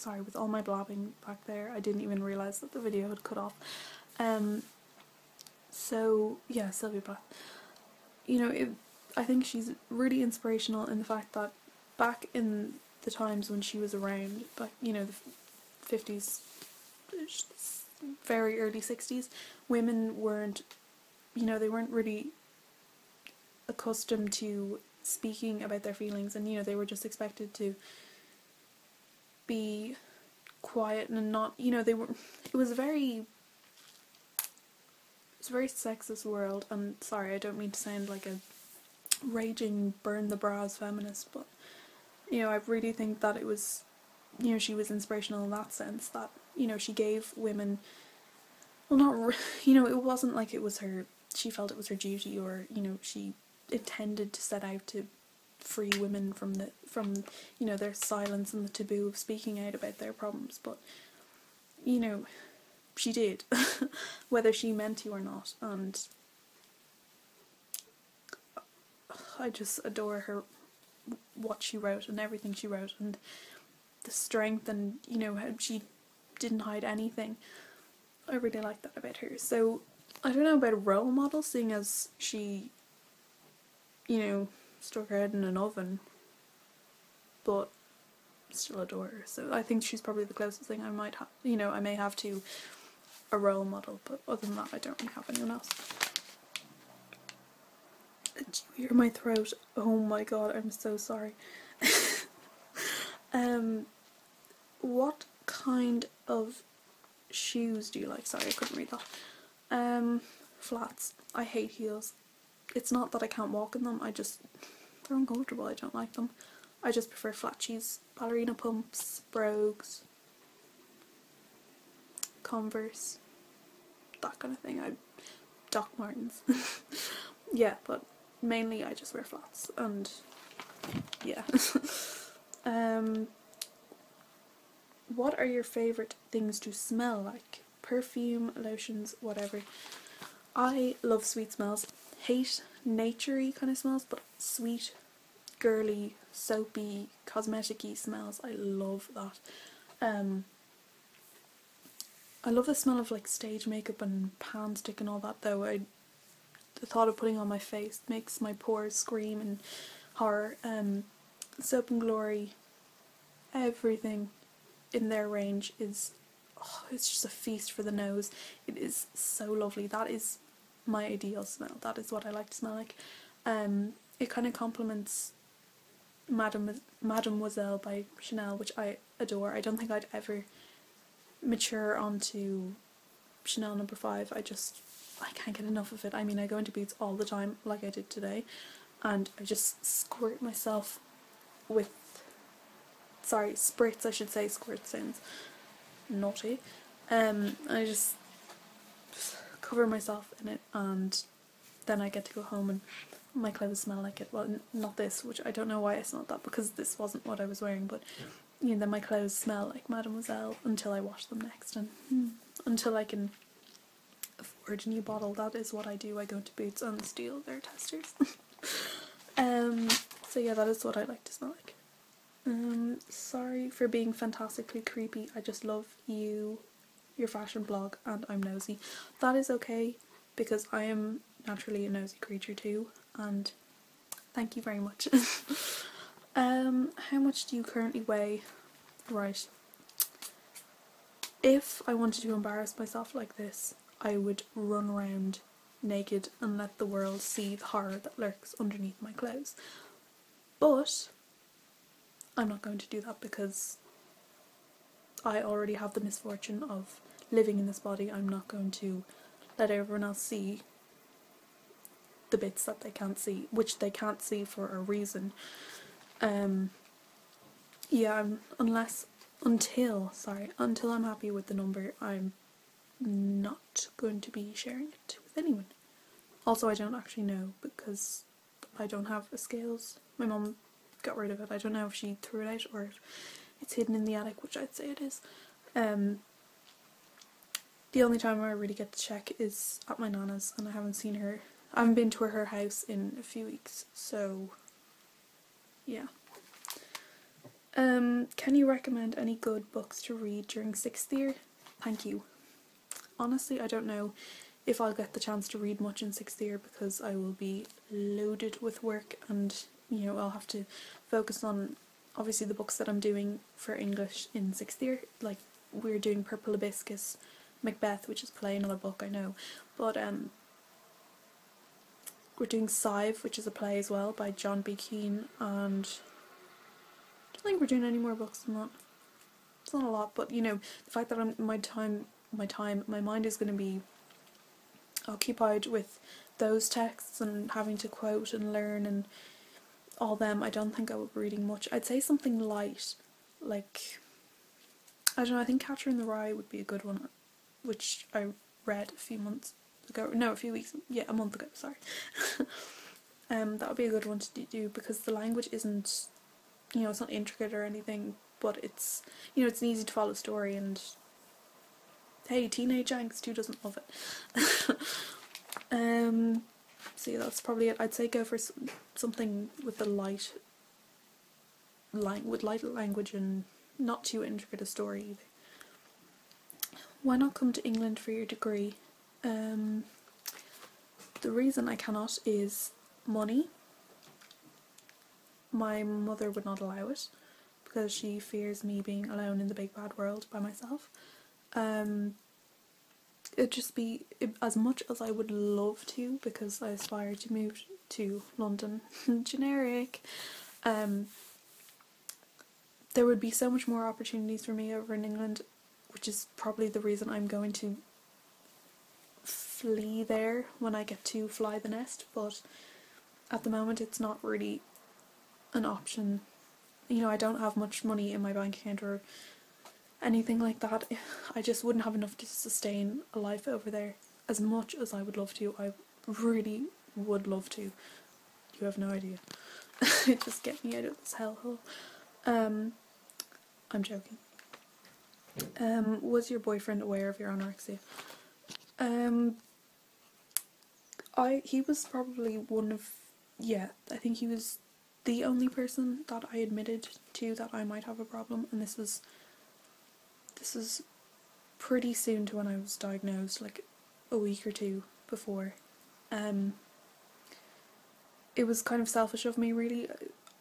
sorry, with all my blabbing back there, I didn't even realise that the video had cut off. So yeah, Sylvia Plath. You know, I think she's really inspirational in the fact that back in the times when she was around, like, you know, the 50s, very early 60s, women weren't, you know, they weren't really accustomed to speaking about their feelings, and, you know, they were just expected to be quiet and not, you know, it was a very sexist world. And sorry, I don't mean to sound like a raging burn the bras feminist, but, you know, I really think that it was, you know, she was inspirational in that sense, that, you know, she gave women, well, not, you know, it wasn't like it was her, she felt it was her duty, or, you know, she intended to set out to free women from you know, their silence and the taboo of speaking out about their problems. But, you know, she did, whether she meant to or not, and I just adore her, what she wrote and everything she wrote, and the strength, and, you know, how she didn't hide anything. I really like that about her. So I don't know about a role model, seeing as she, you know, stuck her head in an oven, but still adore her. So I think she's probably the closest thing I might have, you know, I may have to a role model, but other than that I don't really have anyone else. Did you hear my throat? Oh my god, I'm so sorry. What kind of shoes do you like? Sorry, I couldn't read that. Flats. I hate heels. It's not that I can't walk in them, they're uncomfortable, I don't like them. I just prefer flat shoes. Ballerina pumps, brogues, Converse, that kind of thing. Doc Martens. Yeah, but mainly I just wear flats, and yeah. What are your favourite things to smell like? Perfume, lotions, whatever. I love sweet smells. Hate naturey kind of smells, but sweet, girly, soapy, cosmetic-y smells, I love that. I love the smell of like stage makeup and pan stick and all that, though. The thought of putting on my face makes my pores scream in horror. Soap and Glory, everything in their range is, oh, it's just a feast for the nose. It is so lovely. That is my ideal smell. That is what I like to smell like. It kind of complements Mademoiselle by Chanel, which I adore. I don't think I'd ever mature onto Chanel No. 5. I can't get enough of it. I mean, I go into Boots all the time, like I did today, and I just squirt myself with, sorry, spritz I should say, squirt sounds naughty. I just cover myself in it, and then I get to go home and my clothes smell like it. Well, not this, which I don't know why I smelled that, because this wasn't what I was wearing, but, you know, then my clothes smell like Mademoiselle until I wash them next, and until I can afford a new bottle. That is what I do. I go to Boots and steal their testers. So yeah, that is what I like to smell like. Sorry for being fantastically creepy. I just love you, your fashion blog, and I'm nosy. That is okay, because I am naturally a nosy creature too, and thank you very much. How much do you currently weigh? Right. If I wanted to embarrass myself like this, I would run around naked and let the world see the horror that lurks underneath my clothes. But I'm not going to do that, because I already have the misfortune of living in this body. I'm not going to let everyone else see the bits that they can't see, which they can't see for a reason. Yeah, until I'm happy with the number, I'm not going to be sharing it with anyone. Also, I don't actually know, because I don't have a scales. My mum got rid of it. I don't know if she threw it out or if it's hidden in the attic, which I'd say it is. The only time I really get to check is at my nana's, and I haven't been to her house in a few weeks, so yeah. Can you recommend any good books to read during 6th year? Thank you. Honestly, I don't know if I'll get the chance to read much in 6th year because I will be loaded with work, and I'll have to focus on obviously the books that I'm doing for English in 6th year. Like, we're doing Purple Hibiscus, Macbeth, which is play, another book I know, but we're doing Sive, which is a play as well by John B. Keane, and I don't think we're doing any more books than that. It's not a lot, but the fact that my mind is going to be occupied with those texts and having to quote and learn and all them, I don't think I will be reading much. I'd say something light, like, I don't know, I think Catcher in the Rye would be a good one, which I read a few months ago. No, a month ago, sorry. That would be a good one to do because the language isn't, it's not intricate or anything, but it's, it's an easy to follow story, and hey, teenage angst, who doesn't love it? So yeah, that's probably it. I'd say go for something with the light language and not too intricate a story either. Why not come to England for your degree? The reason I cannot is money. My mother would not allow it because she fears me being alone in the big bad world by myself. It'd just be, as much as I would love to, because I aspire to move to London, generic, there would be so much more opportunities for me over in England, which is probably the reason I'm going to flee there when I get to fly the nest, but at the moment it's not really an option. I don't have much money in my bank account or anything like that. I just wouldn't have enough to sustain a life over there. As much as I would love to, I really would love to. You have no idea. Just get me out of this hellhole. I'm joking. Was your boyfriend aware of your anorexia? He was probably I think he was the only person that I admitted to that I might have a problem, and this was pretty soon to when I was diagnosed, like a week or two before. It was kind of selfish of me, really.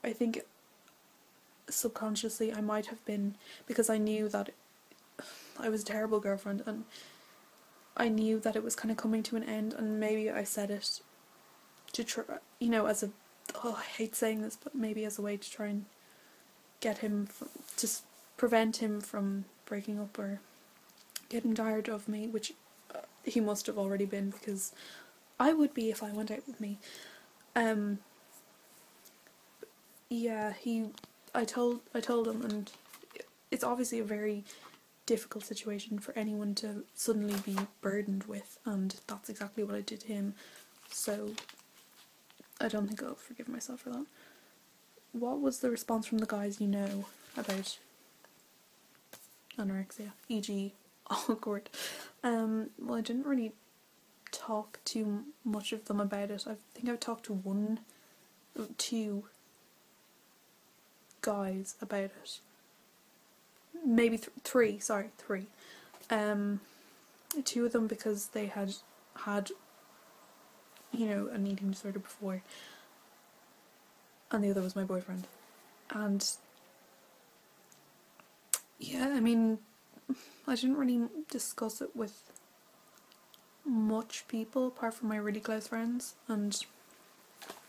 I think subconsciously I might have been, because I knew that I was a terrible girlfriend and I knew that it was kind of coming to an end, and maybe I said it to try, as a, I hate saying this, but maybe as a way to try and get him to prevent him from breaking up or getting tired of me, which he must have already been, because I would be if I went out with me. I told him, and it's obviously a very difficult situation for anyone to suddenly be burdened with, and that's exactly what I did to him, so I don't think I'll forgive myself for that. What was the response from the guys you know about anorexia, e.g. awkward? Well, I didn't really talk too much of them about it. I think I've talked to two guys about it. Maybe three. Two of them because they had an eating disorder before, and the other was my boyfriend. And yeah, I mean, I didn't really discuss it with much people apart from my really close friends, and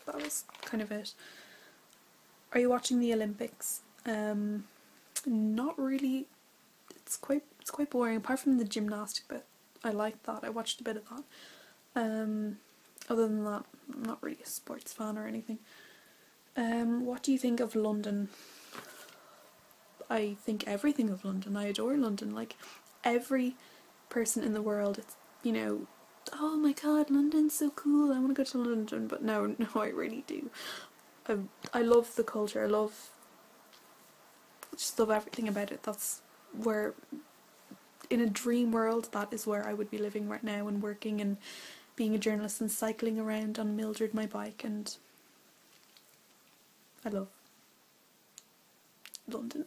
that was kind of it. Are you watching the Olympics? Not really. It's quite boring, apart from the gymnastic bit. I liked that. I watched a bit of that. Other than that, I'm not really a sports fan or anything. What do you think of London? I think everything of London. I adore London. Like, every person in the world, it's, oh my god, London's so cool, I want to go to London. But no, I really do. I love the culture. I just love everything about it. That's where, in a dream world, that is where I would be living right now, and working and being a journalist and cycling around on Mildred, my bike, and I love London.